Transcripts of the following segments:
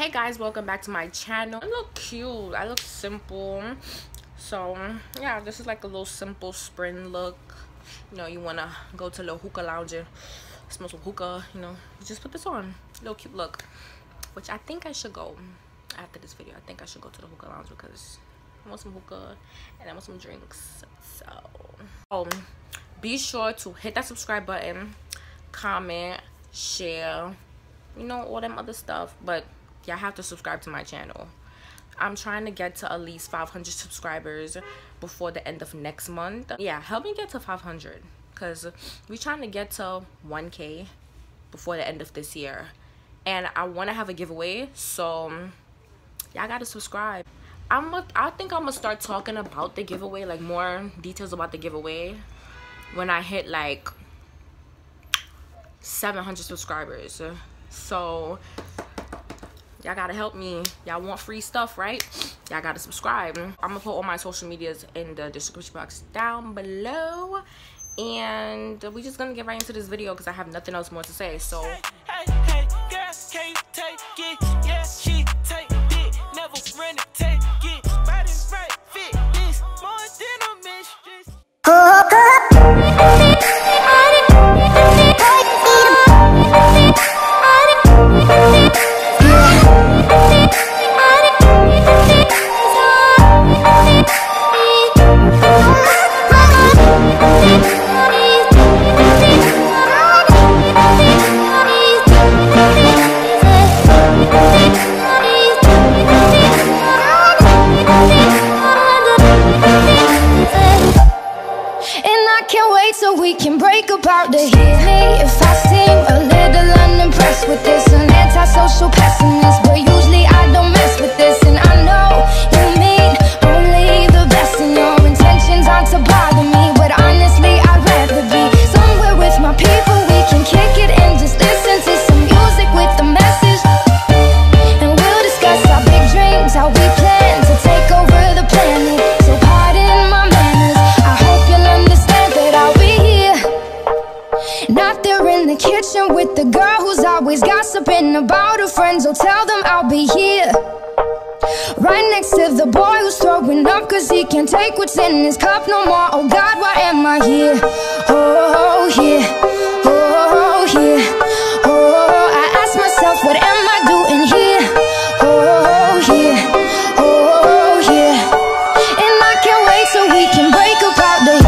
Hey guys, welcome back to my channel. I look cute, I look simple. So yeah, this is like a little simple spring look. You know, you want to go to a little hookah lounge and smell some hookah, you know, you just put this on. Little cute look, which I think I should go after this video. I think I should go to the hookah lounge because I want some hookah and I want some drinks. So be sure to hit that subscribe button, comment, share, you know, all them other stuff. But y'all have to subscribe to my channel. I'm trying to get to at least 500 subscribers before the end of next month. Yeah, help me get to 500 because we're trying to get to 1K before the end of this year, and I want to have a giveaway, so y'all gotta subscribe. I think I'm gonna start talking about the giveaway, like more details about the giveaway, when I hit like 700 subscribers. So y'all gotta help me. Y'all want free stuff, right? Y'all gotta subscribe. I'm gonna put all my social medias in the description box down below, and we just gonna get right into this video because I have nothing else more to say. So hey, girl, can you take it? Yeah, she take it, never run it, take it. Body right, fit this, more than a mistress. So we can break apart to hear me if I seem a little unimpressed with this. An antisocial pessimist, but usually I don't mess with this. And I know you mean only the best, and your intentions aren't to bother me, but honestly I'd rather be somewhere with my people. We can kick it and just listen to some music with a message, and we'll discuss our big dreams, how we plan to take over the planet. So pardon my manners, I hope you'll understand that I'll be not there in the kitchen with the girl who's always gossiping about her friends. Oh, tell them I'll be here, right next to the boy who's throwing up cause he can't take what's in his cup no more. Oh God, why am I here? Oh yeah, oh yeah, oh, I ask myself, what am I doing here? Oh yeah, oh yeah, and I can't wait so we can break apart the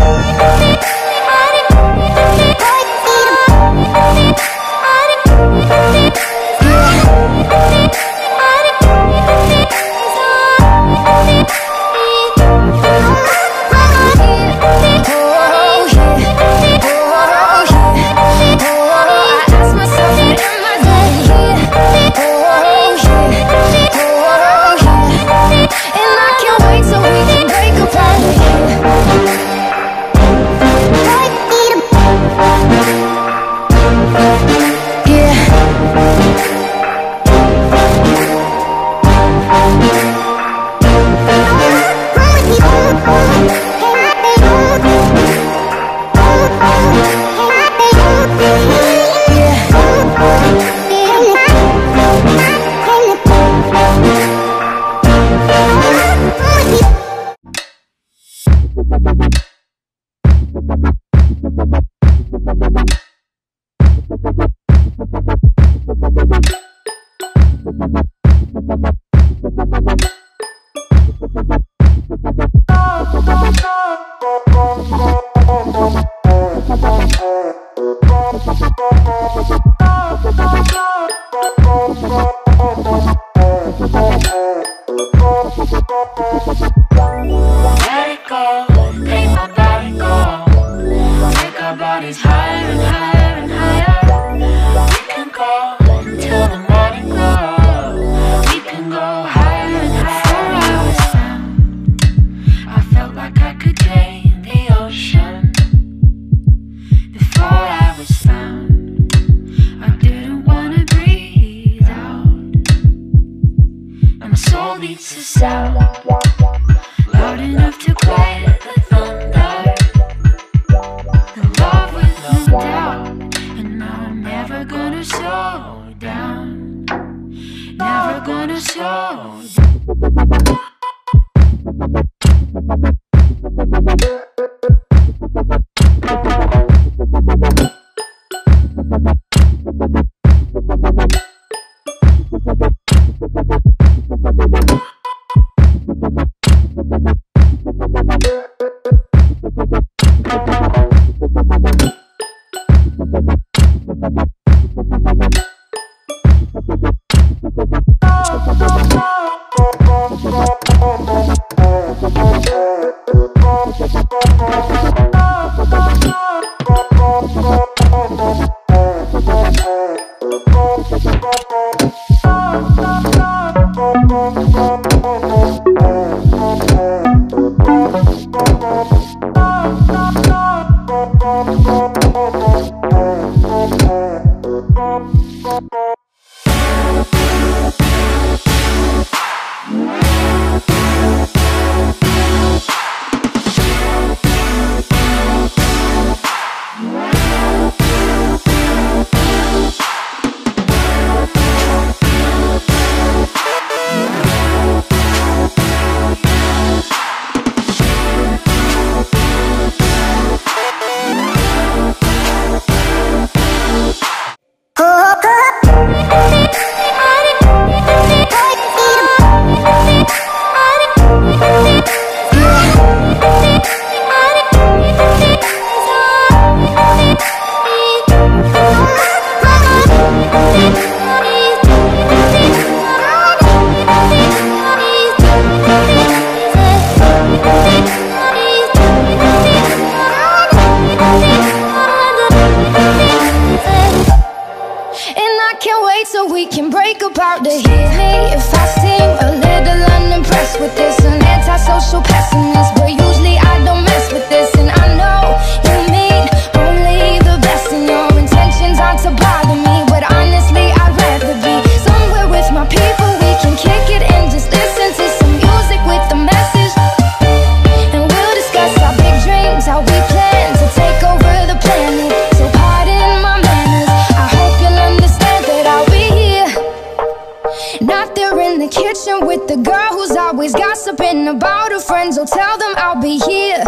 sound loud enough to quiet the thunder. In love with no doubt, and I'm never gonna slow down. Never never gonna show. About to hear me if I seem a little unimpressed with this. An antisocial pessimist, but usually I don't mess with this. And I know you mean only the best, and your intentions aren't to bother me. But honestly, I'd rather be somewhere with my people. We can kick it and just listen to some music with a message. And we'll discuss our big dreams, how we plan to take over the planet. So pardon my manners, I hope you'll understand that I'll be here. Not there in the kitchen with the girl who's always gossiping about her friends. Oh, tell them I'll be here,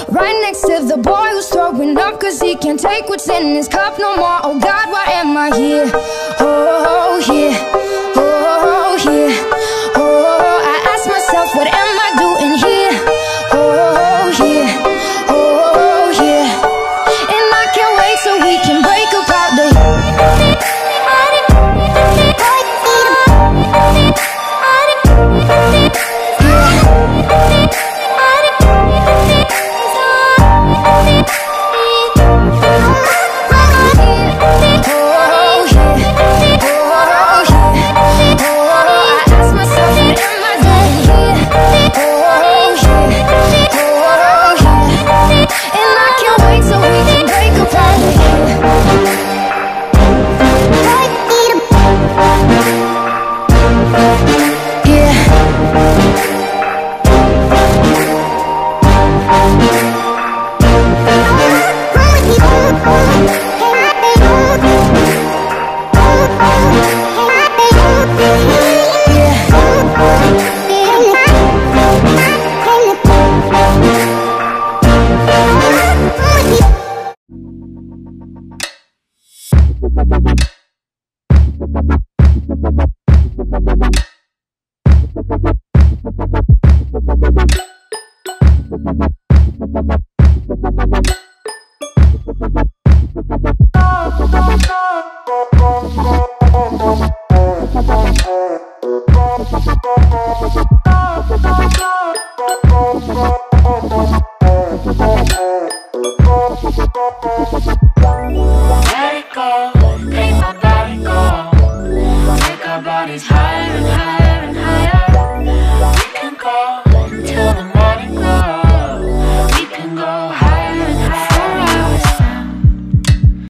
right next to the boy who's throwing up cause he can't take what's in his cup no more. Oh God, why am I here? Oh yeah, oh yeah, oh, I ask myself, what am I doing here? Oh yeah, oh yeah, and I can't wait so we can break apart the Let it go, make my body go. Take our bodies higher and higher.